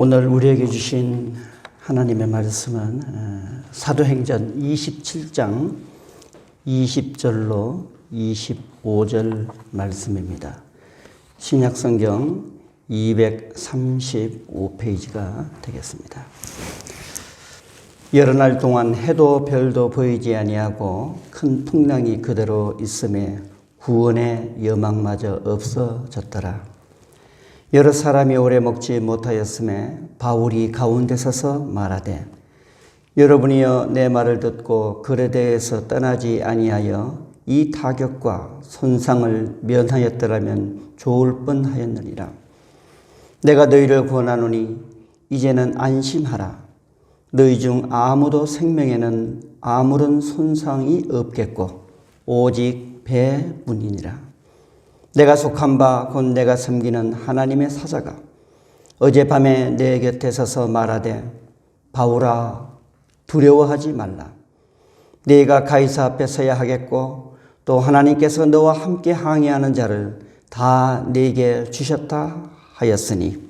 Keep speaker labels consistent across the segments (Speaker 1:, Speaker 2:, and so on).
Speaker 1: 오늘 우리에게 주신 하나님의 말씀은 사도행전 27장 20절로 25절 말씀입니다. 신약성경 235페이지가 되겠습니다. 여러 날 동안 해도 별도 보이지 아니하고 큰 풍랑이 그대로 있음에 구원의 여망마저 없어졌더라. 여러 사람이 오래 먹지 못하였음에 바울이 가운데 서서 말하되, 여러분이여 내 말을 듣고 그레데에서 떠나지 아니하여 이 타격과 손상을 면하였더라면 좋을 뻔하였느니라. 내가 너희를 권하노니 이제는 안심하라. 너희 중 아무도 생명에는 아무런 손상이 없겠고 오직 배뿐이니라. 내가 속한 바 곧 내가 섬기는 하나님의 사자가 어젯밤에 내 곁에 서서 말하되, 바울아 두려워하지 말라. 네가 가이사 앞에 서야 하겠고 또 하나님께서 너와 함께 항해하는 자를 다 네게 주셨다 하였으니,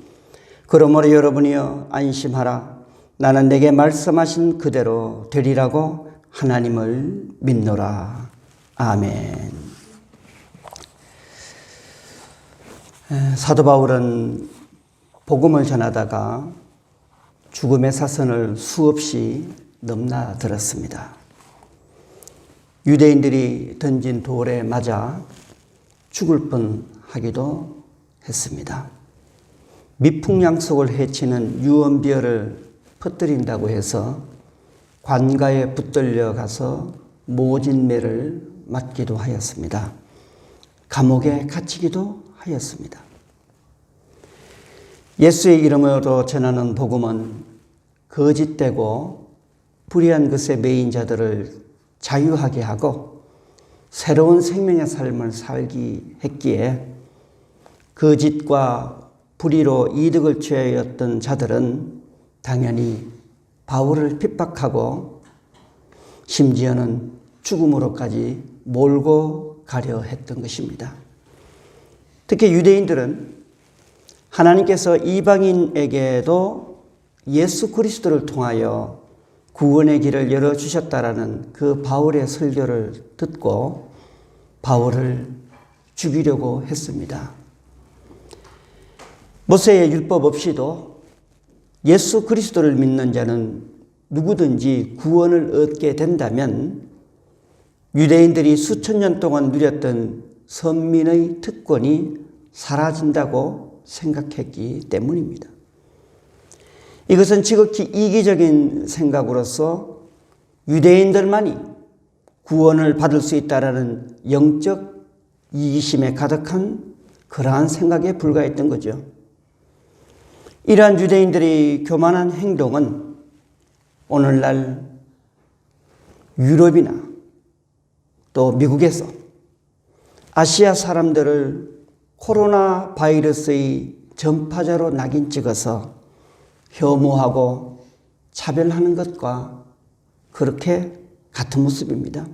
Speaker 1: 그러므로 여러분이여 안심하라. 나는 내게 말씀하신 그대로 되리라고 하나님을 믿노라. 아멘. 사도 바울은 복음을 전하다가 죽음의 사선을 수없이 넘나들었습니다. 유대인들이 던진 돌에 맞아 죽을 뻔하기도 했습니다. 미풍양속을 해치는 유언비어를 퍼뜨린다고 해서 관가에 붙들려 가서 모진매를 맞기도 하였습니다. 감옥에 갇히기도 하였습니다. 예수의 이름으로 전하는 복음은 거짓되고 불의한 것에 매인 자들을 자유하게 하고 새로운 생명의 삶을 살기 했기에 거짓과 불의로 이득을 취하였던 자들은 당연히 바울을 핍박하고 심지어는 죽음으로까지 몰고 가려 했던 것입니다. 특히 유대인들은 하나님께서 이방인에게도 예수 그리스도를 통하여 구원의 길을 열어주셨다라는 그 바울의 설교를 듣고 바울을 죽이려고 했습니다. 모세의 율법 없이도 예수 그리스도를 믿는 자는 누구든지 구원을 얻게 된다면 유대인들이 수천 년 동안 누렸던 선민의 특권이 사라진다고 생각했기 때문입니다. 이것은 지극히 이기적인 생각으로서 유대인들만이 구원을 받을 수 있다라는 영적 이기심에 가득한 그러한 생각에 불과했던 거죠. 이러한 유대인들이 교만한 행동은 오늘날 유럽이나 또 미국에서 아시아 사람들을 코로나 바이러스의 전파자로 낙인 찍어서 혐오하고 차별하는 것과 그렇게 같은 모습입니다.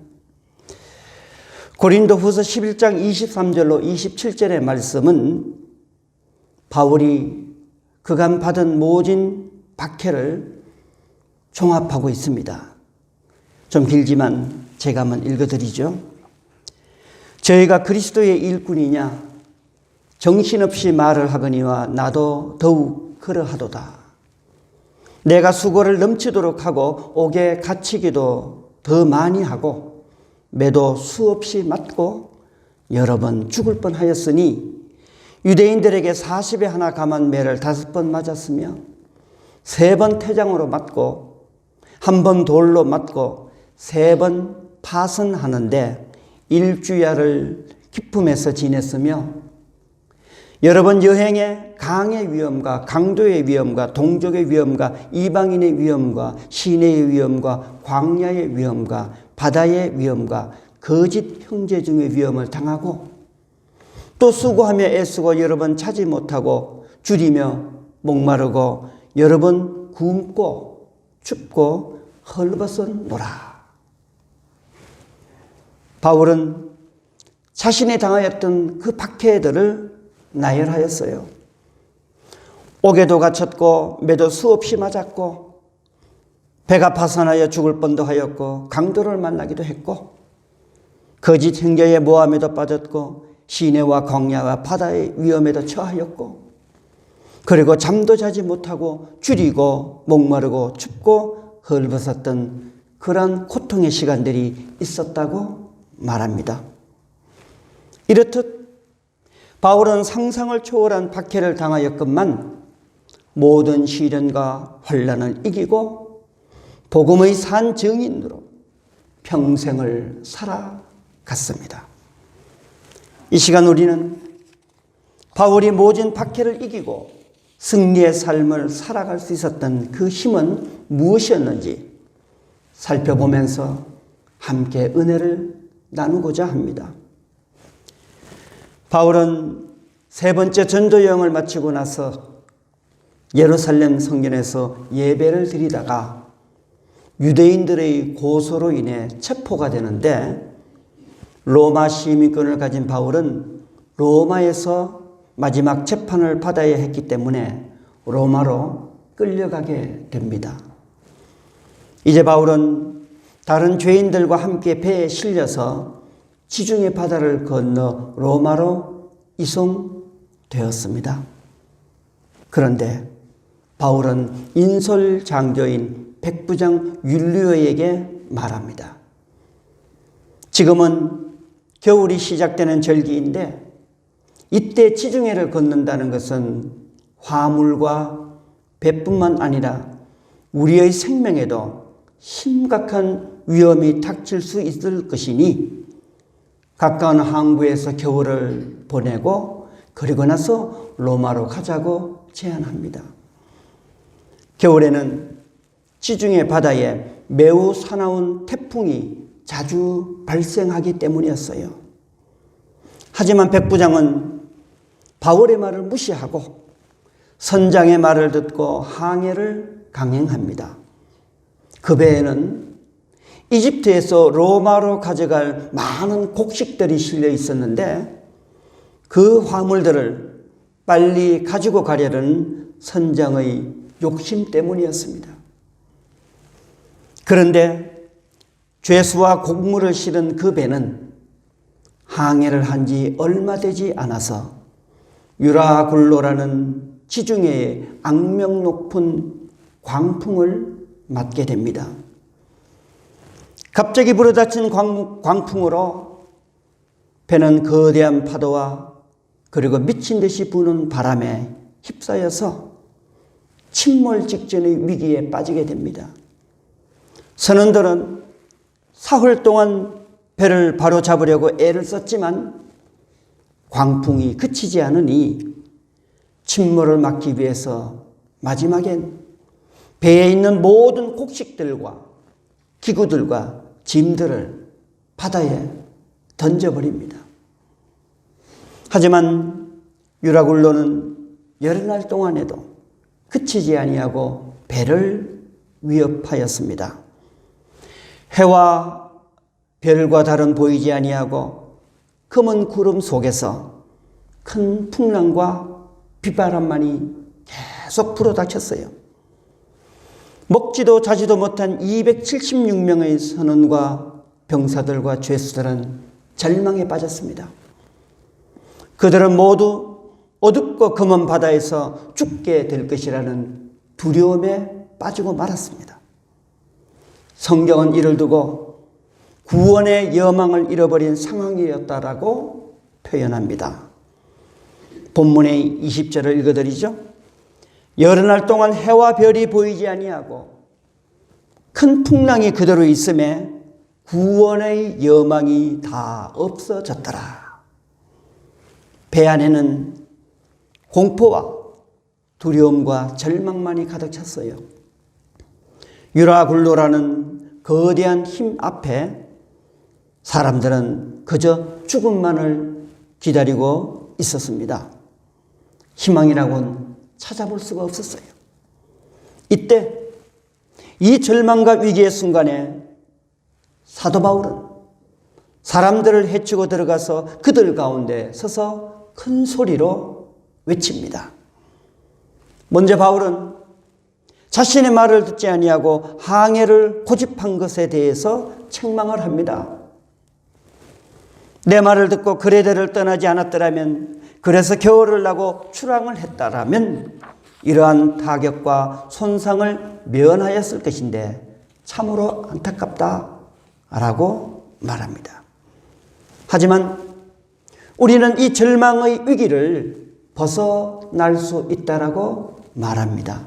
Speaker 1: 고린도후서 11장 23절로 27절의 말씀은 바울이 그간 받은 모진 박해를 종합하고 있습니다. 좀 길지만 제가 한번 읽어드리죠. 저희가 그리스도의 일꾼이냐 정신없이 말을 하거니와 나도 더욱 그러하도다. 내가 수고를 넘치도록 하고 옥에 갇히기도 더 많이 하고 매도 수없이 맞고 여러 번 죽을 뻔하였으니, 유대인들에게 40에 하나 감한 매를 5번 맞았으며 3번 태장으로 맞고 1번 돌로 맞고 3번 파선하는데 일주야를 기품에서 지냈으며 여러 번 여행에 강의 위험과 강도의 위험과 동족의 위험과 이방인의 위험과 시내의 위험과 광야의 위험과 바다의 위험과 거짓 형제 중의 위험을 당하고 또 수고하며 애쓰고 여러 번 차지 못하고 줄이며 목마르고 여러 번 굶고 춥고 헐벗었노라. 바울은 자신이 당하였던 그 박해들을 나열하였어요. 옥에도 갇혔고 매도 수없이 맞았고 배가 파산하여 죽을 뻔도 하였고 강도를 만나기도 했고 거짓 형제의 모함에도 빠졌고 시내와 광야와 바다의 위험에도 처하였고 그리고 잠도 자지 못하고 줄이고 목마르고 춥고 헐벗었던 그러한 고통의 시간들이 있었다고 말합니다. 이렇듯 바울은 상상을 초월한 박해를 당하였건만 모든 시련과 환난을 이기고 복음의 산 증인으로 평생을 살아갔습니다. 이 시간 우리는 바울이 모진 박해를 이기고 승리의 삶을 살아갈 수 있었던 그 힘은 무엇이었는지 살펴보면서 함께 은혜를 나누고자 합니다. 바울은 세 번째 전도 여행을 마치고 나서 예루살렘 성전에서 예배를 드리다가 유대인들의 고소로 인해 체포가 되는데 로마 시민권을 가진 바울은 로마에서 마지막 재판을 받아야 했기 때문에 로마로 끌려가게 됩니다. 이제 바울은 다른 죄인들과 함께 배에 실려서 지중해 바다를 건너 로마로 이송되었습니다. 그런데 바울은 인솔 장교인 백부장 율리오에게 말합니다. 지금은 겨울이 시작되는 절기인데 이때 지중해를 건넌다는 것은 화물과 배뿐만 아니라 우리의 생명에도 심각한 위험이 닥칠 수 있을 것이니 가까운 항구에서 겨울을 보내고 그리고 나서 로마로 가자고 제안합니다. 겨울에는 지중해 바다에 매우 사나운 태풍이 자주 발생하기 때문이었어요. 하지만 백부장은 바울의 말을 무시하고 선장의 말을 듣고 항해를 강행합니다. 그 배에는 이집트에서 로마로 가져갈 많은 곡식들이 실려 있었는데 그 화물들을 빨리 가지고 가려는 선장의 욕심 때문이었습니다. 그런데 죄수와 곡물을 실은 그 배는 항해를 한 지 얼마 되지 않아서 유라굴로라는 지중해의 악명 높은 광풍을 맞게 됩니다. 갑자기 불어닥친 광풍으로 배는 거대한 파도와 그리고 미친 듯이 부는 바람에 휩싸여서 침몰 직전의 위기에 빠지게 됩니다. 선원들은 사흘 동안 배를 바로 잡으려고 애를 썼지만 광풍이 그치지 않으니 침몰을 막기 위해서 마지막엔 배에 있는 모든 곡식들과 기구들과 짐들을 바다에 던져버립니다. 하지만 유라굴로는 여러 날 동안에도 그치지 아니하고 배를 위협하였습니다. 해와 별과 달은 보이지 아니하고 검은 구름 속에서 큰 풍랑과 비바람만이 계속 불어닥쳤어요. 먹지도 자지도 못한 276명의 선원과 병사들과 죄수들은 절망에 빠졌습니다. 그들은 모두 어둡고 검은 바다에서 죽게 될 것이라는 두려움에 빠지고 말았습니다. 성경은 이를 두고 구원의 여망을 잃어버린 상황이었다라고 표현합니다. 본문의 20절을 읽어드리죠. 여러 날 동안 해와 별이 보이지 아니하고 큰 풍랑이 그대로 있음에 구원의 여망이 다 없어졌더라. 배 안에는 공포와 두려움과 절망만이 가득 찼어요. 유라굴로라는 거대한 힘 앞에 사람들은 그저 죽음만을 기다리고 있었습니다. 희망이라고는 찾아볼 수가 없었어요. 이때 이 절망과 위기의 순간에 사도 바울은 사람들을 해치고 들어가서 그들 가운데 서서 큰 소리로 외칩니다. 먼저 바울은 자신의 말을 듣지 아니하고 항해를 고집한 것에 대해서 책망을 합니다. 내 말을 듣고 그레데를 떠나지 않았더라면, 그래서 겨울을 나고 출항을 했다라면 이러한 타격과 손상을 면하였을 것인데 참으로 안타깝다라고 말합니다. 하지만 우리는 이 절망의 위기를 벗어날 수 있다라고 말합니다.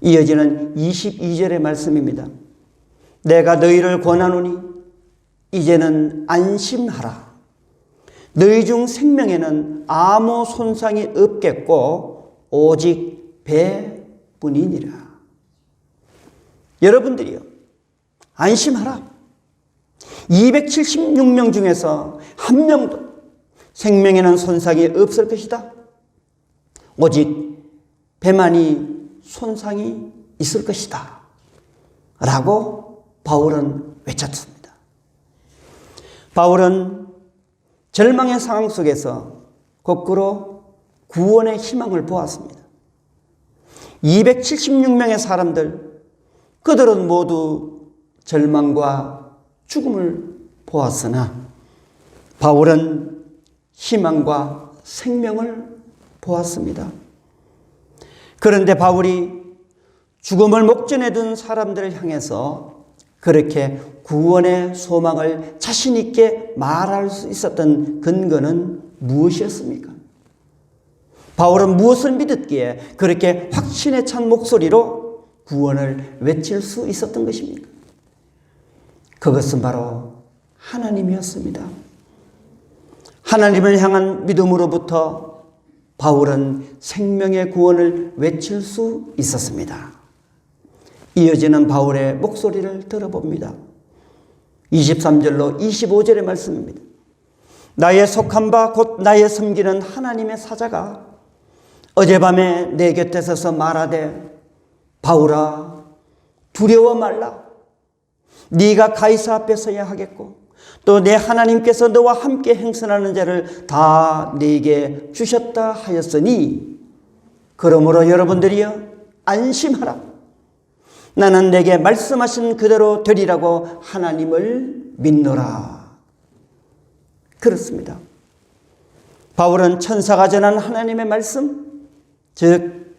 Speaker 1: 이어지는 22절의 말씀입니다. 내가 너희를 권하노니 이제는 안심하라. 너희 중 생명에는 아무 손상이 없겠고 오직 배뿐이니라. 여러분들이요, 안심하라. 276명 중에서 한 명도 생명에는 손상이 없을 것이다. 오직 배만이 손상이 있을 것이다 라고 바울은 외쳤습니다. 바울은 절망의 상황 속에서 거꾸로 구원의 희망을 보았습니다. 276명의 사람들, 그들은 모두 절망과 죽음을 보았으나 바울은 희망과 생명을 보았습니다. 그런데 바울이 죽음을 목전에 둔 사람들을 향해서 그렇게 구원의 소망을 자신 있게 말할 수 있었던 근거는 무엇이었습니까? 바울은 무엇을 믿었기에 그렇게 확신에 찬 목소리로 구원을 외칠 수 있었던 것입니까? 그것은 바로 하나님이었습니다. 하나님을 향한 믿음으로부터 바울은 생명의 구원을 외칠 수 있었습니다. 이어지는 바울의 목소리를 들어봅니다. 23절로 25절의 말씀입니다. 나의 속한 바 곧 나의 섬기는 하나님의 사자가 어젯밤에 내 곁에 서서 말하되 바울아 두려워 말라. 네가 가이사 앞에 서야 하겠고 또 내 하나님께서 너와 함께 행선하는 자를 다 네게 주셨다 하였으니 그러므로 여러분들이여 안심하라. 나는 내게 말씀하신 그대로 되리라고 하나님을 믿노라. 그렇습니다. 바울은 천사가 전한 하나님의 말씀, 즉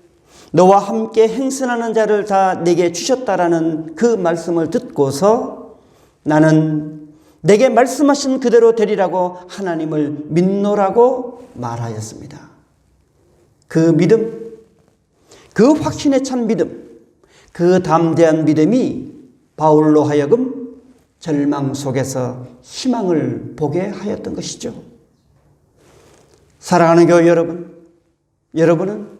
Speaker 1: 너와 함께 행선하는 자를 다 내게 주셨다라는 그 말씀을 듣고서 나는 내게 말씀하신 그대로 되리라고 하나님을 믿노라고 말하였습니다. 그 믿음, 그 확신에 찬 믿음, 그 담대한 믿음이 바울로 하여금 절망 속에서 희망을 보게 하였던 것이죠. 사랑하는 교회 여러분, 여러분은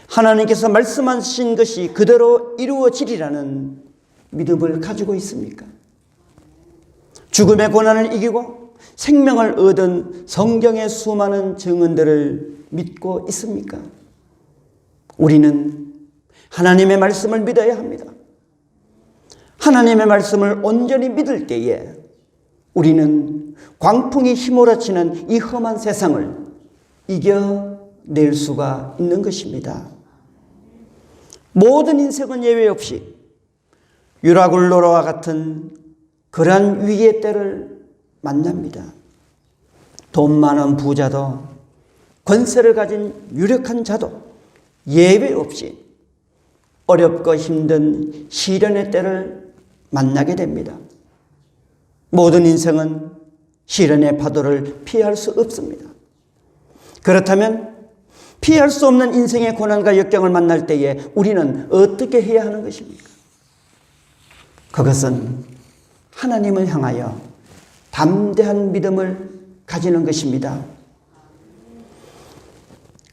Speaker 1: 하나님께서 말씀하신 것이 그대로 이루어지리라는 믿음을 가지고 있습니까? 죽음의 고난을 이기고 생명을 얻은 성경의 수많은 증언들을 믿고 있습니까? 우리는 하나님의 말씀을 믿어야 합니다. 하나님의 말씀을 온전히 믿을 때에 우리는 광풍이 휘몰아치는 이 험한 세상을 이겨낼 수가 있는 것입니다. 모든 인생은 예외 없이 유라굴로라와 같은 그러한 위기의 때를 만납니다. 돈 많은 부자도 권세를 가진 유력한 자도 예외 없이 어렵고 힘든 시련의 때를 만나게 됩니다. 모든 인생은 시련의 파도를 피할 수 없습니다. 그렇다면 피할 수 없는 인생의 고난과 역경을 만날 때에 우리는 어떻게 해야 하는 것입니까? 그것은 하나님을 향하여 담대한 믿음을 가지는 것입니다.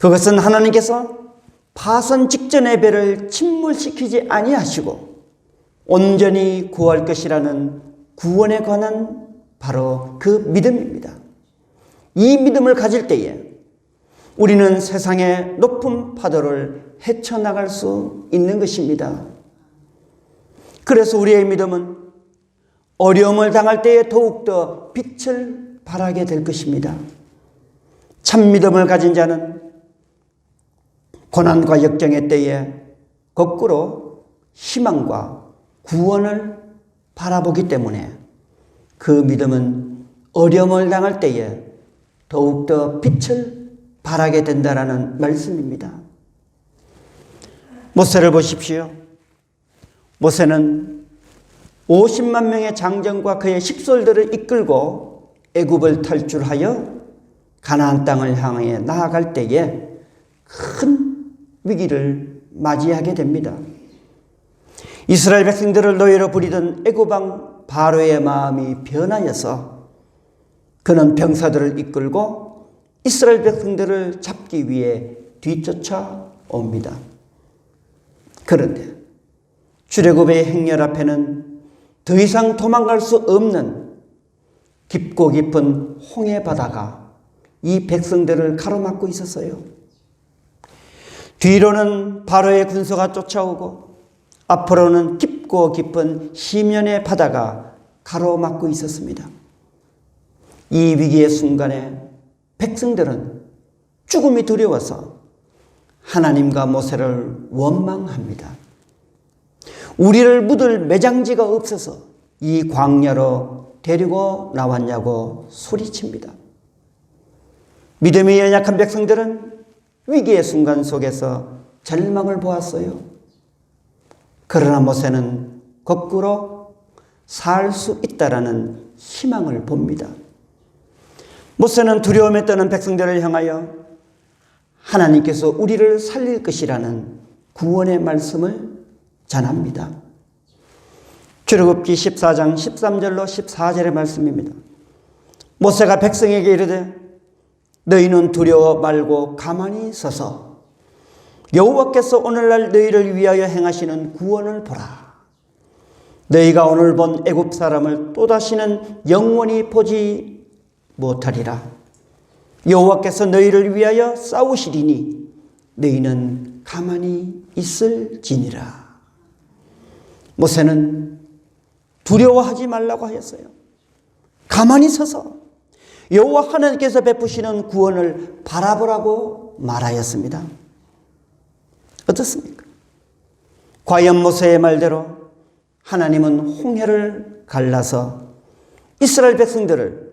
Speaker 1: 그것은 하나님께서 파선 직전의 배를 침몰시키지 아니하시고 온전히 구할 것이라는 구원에 관한 바로 그 믿음입니다. 이 믿음을 가질 때에 우리는 세상의 높은 파도를 헤쳐나갈 수 있는 것입니다. 그래서 우리의 믿음은 어려움을 당할 때에 더욱더 빛을 발하게 될 것입니다. 참 믿음을 가진 자는 고난과 역경의 때에 거꾸로 희망과 구원을 바라보기 때문에 그 믿음은 어려움을 당할 때에 더욱더 빛을 발하게 된다라는 말씀입니다. 모세를 보십시오. 모세는 50만 명의 장정과 그의 식솔들을 이끌고 애굽을 탈출하여 가나안 땅을 향해 나아갈 때에 큰 위기를 맞이하게 됩니다. 이스라엘 백성들을 노예로 부리던 애굽 왕 바로의 마음이 변하여서 그는 병사들을 이끌고 이스라엘 백성들을 잡기 위해 뒤쫓아옵니다. 그런데 출애굽의 행렬 앞에는 더 이상 도망갈 수 없는 깊고 깊은 홍해 바다가 이 백성들을 가로막고 있었어요. 뒤로는 바로의 군사가 쫓아오고 앞으로는 깊고 깊은 시면의 바다가 가로막고 있었습니다. 이 위기의 순간에 백성들은 죽음이 두려워서 하나님과 모세를 원망합니다. 우리를 묻을 매장지가 없어서 이 광야로 데리고 나왔냐고 소리칩니다. 믿음이 연약한 백성들은 위기의 순간 속에서 절망을 보았어요. 그러나 모세는 거꾸로 살 수 있다라는 희망을 봅니다. 모세는 두려움에 떠는 백성들을 향하여 하나님께서 우리를 살릴 것이라는 구원의 말씀을 전합니다. 출애굽기 14장 13절로 14절의 말씀입니다. 모세가 백성에게 이르되 너희는 두려워 말고 가만히 서서 여호와께서 오늘날 너희를 위하여 행하시는 구원을 보라. 너희가 오늘 본 애굽 사람을 또다시는 영원히 보지 못하리라. 여호와께서 너희를 위하여 싸우시리니 너희는 가만히 있을지니라. 모세는 두려워하지 말라고 하였어요. 가만히 서서 여호와 하나님께서 베푸시는 구원을 바라보라고 말하였습니다. 어떻습니까? 과연 모세의 말대로 하나님은 홍해를 갈라서 이스라엘 백성들을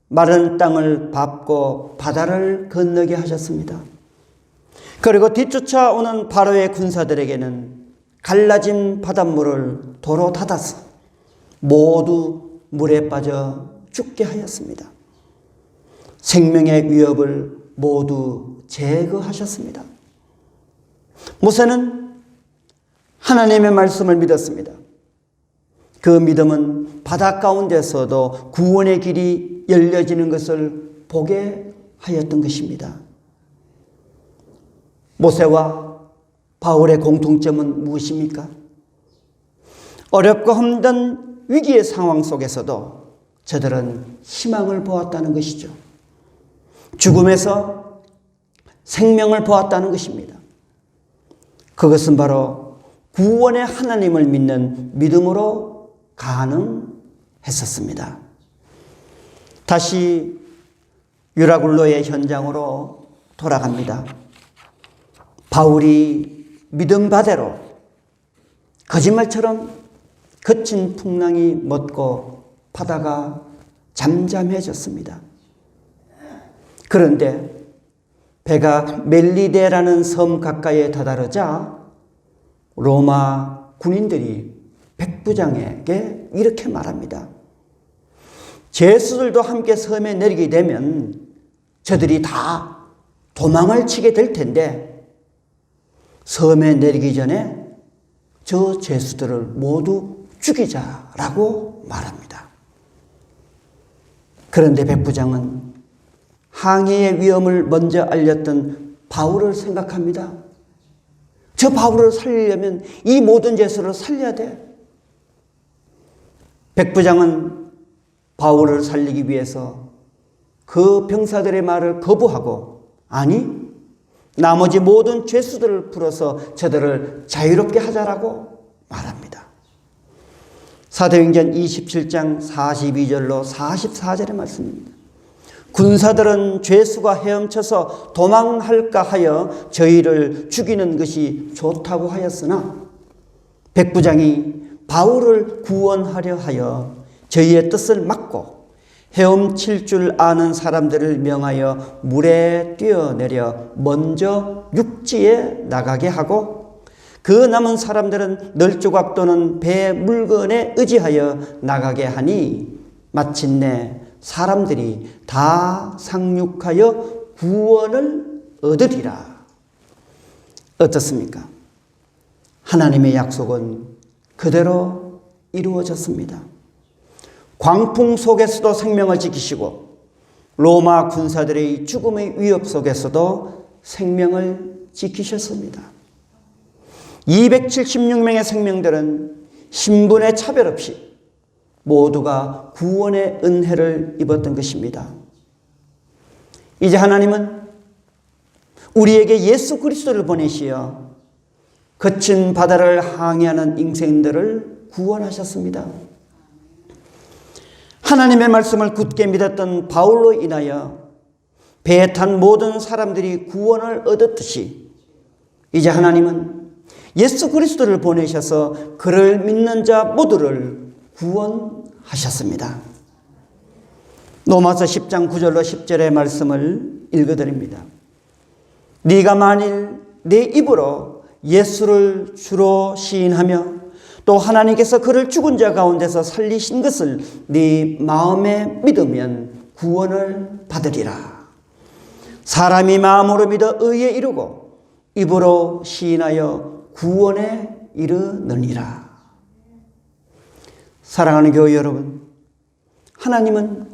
Speaker 1: 마른 땅을 밟고 바다를 건너게 하셨습니다. 그리고 뒤쫓아오는 바로의 군사들에게는 갈라진 바닷물을 도로 닫아서 모두 물에 빠져 죽게 하였습니다. 생명의 위협을 모두 제거하셨습니다. 모세는 하나님의 말씀을 믿었습니다. 그 믿음은 바다 가운데서도 구원의 길이 열려지는 것을 보게 하였던 것입니다. 모세와 바울의 공통점은 무엇입니까? 어렵고 힘든 위기의 상황 속에서도 저들은 희망을 보았다는 것이죠. 죽음에서 생명을 보았다는 것입니다. 그것은 바로 구원의 하나님을 믿는 믿음으로 가능했었습니다. 다시 유라굴로의 현장으로 돌아갑니다. 바울이 믿은 바대로 거짓말처럼 거친 풍랑이 멎고 바다가 잠잠해졌습니다. 그런데 배가 멜리데라는 섬 가까이에 다다르자 로마 군인들이 백부장에게 이렇게 말합니다. 제수들도 함께 섬에 내리게 되면 저들이 다 도망을 치게 될 텐데 섬에 내리기 전에 저 제수들을 모두 죽이자라고 말합니다. 그런데 백부장은 항해의 위험을 먼저 알렸던 바울을 생각합니다. 저 바울을 살리려면 이 모든 제수를 살려야 돼. 백부장은 바울을 살리기 위해서 그 병사들의 말을 거부하고 아니 나머지 모든 죄수들을 풀어서 저들을 자유롭게 하자라고 말합니다. 사도행전 27장 42절로 44절의 말씀입니다. 군사들은 죄수가 헤엄쳐서 도망할까 하여 저희를 죽이는 것이 좋다고 하였으나 백부장이 바울을 구원하려 하여 저희의 뜻을 막고 헤엄칠 줄 아는 사람들을 명하여 물에 뛰어내려 먼저 육지에 나가게 하고 그 남은 사람들은 널조각 또는 배 물건에 의지하여 나가게 하니 마침내 사람들이 다 상륙하여 구원을 얻으리라. 어떻습니까? 하나님의 약속은 그대로 이루어졌습니다. 광풍 속에서도 생명을 지키시고 로마 군사들의 죽음의 위협 속에서도 생명을 지키셨습니다. 276명의 생명들은 신분의 차별 없이 모두가 구원의 은혜를 입었던 것입니다. 이제 하나님은 우리에게 예수 그리스도를 보내시어 거친 바다를 항해하는 인생들을 구원하셨습니다. 하나님의 말씀을 굳게 믿었던 바울로 인하여 배에 탄 모든 사람들이 구원을 얻었듯이 이제 하나님은 예수 그리스도를 보내셔서 그를 믿는 자 모두를 구원하셨습니다. 로마서 10장 9절로 10절의 말씀을 읽어드립니다. 네가 만일 내 입으로 예수를 주로 시인하며 또 하나님께서 그를 죽은 자 가운데서 살리신 것을 네 마음에 믿으면 구원을 받으리라. 사람이 마음으로 믿어 의에 이르고 입으로 시인하여 구원에 이르느니라. 사랑하는 교회 여러분, 하나님은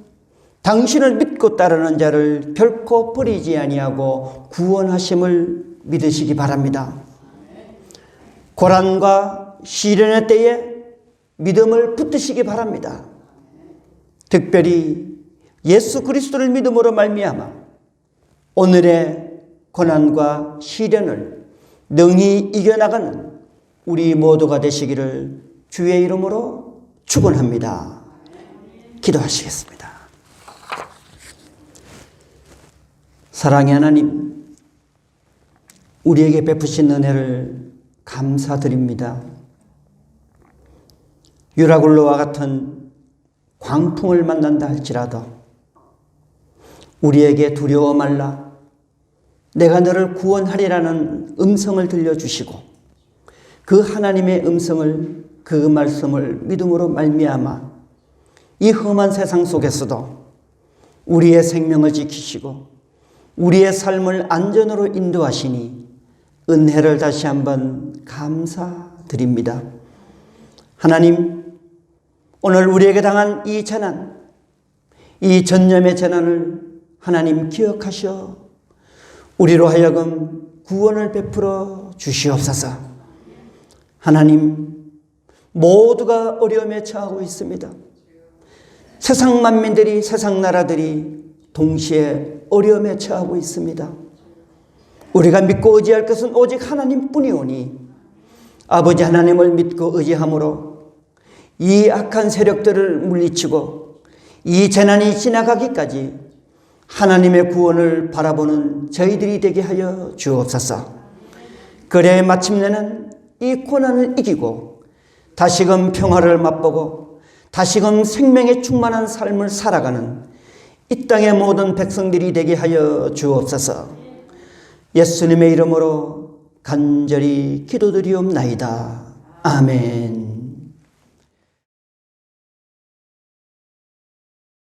Speaker 1: 당신을 믿고 따르는 자를 결코 버리지 아니하고 구원하심을 믿으시기 바랍니다. 고난과 시련의 때에 믿음을 붙드시기 바랍니다. 특별히 예수 그리스도를 믿음으로 말미암아 오늘의 고난과 시련을 능히 이겨나가는 우리 모두가 되시기를 주의 이름으로 축원합니다. 기도하시겠습니다. 사랑의 하나님, 우리에게 베푸신 은혜를 감사드립니다. 유라굴로와 같은 광풍을 만난다 할지라도 우리에게 두려워 말라, 내가 너를 구원하리라는 음성을 들려주시고 그 하나님의 음성을, 그 말씀을 믿음으로 말미암아 이 험한 세상 속에서도 우리의 생명을 지키시고 우리의 삶을 안전으로 인도하시니 은혜를 다시 한번 감사드립니다. 하나님, 오늘 우리에게 당한 이 재난, 이 전염의 재난을 하나님 기억하셔 우리로 하여금 구원을 베풀어 주시옵소서. 하나님, 모두가 어려움에 처하고 있습니다. 세상 만민들이, 세상 나라들이 동시에 어려움에 처하고 있습니다. 우리가 믿고 의지할 것은 오직 하나님뿐이오니 아버지 하나님을 믿고 의지함으로 이 악한 세력들을 물리치고 이 재난이 지나가기까지 하나님의 구원을 바라보는 저희들이 되게 하여 주옵소서. 그래 마침내는 이 고난을 이기고 다시금 평화를 맛보고 다시금 생명에 충만한 삶을 살아가는 이 땅의 모든 백성들이 되게 하여 주옵소서. 예수님의 이름으로 간절히 기도드리옵나이다. 아멘.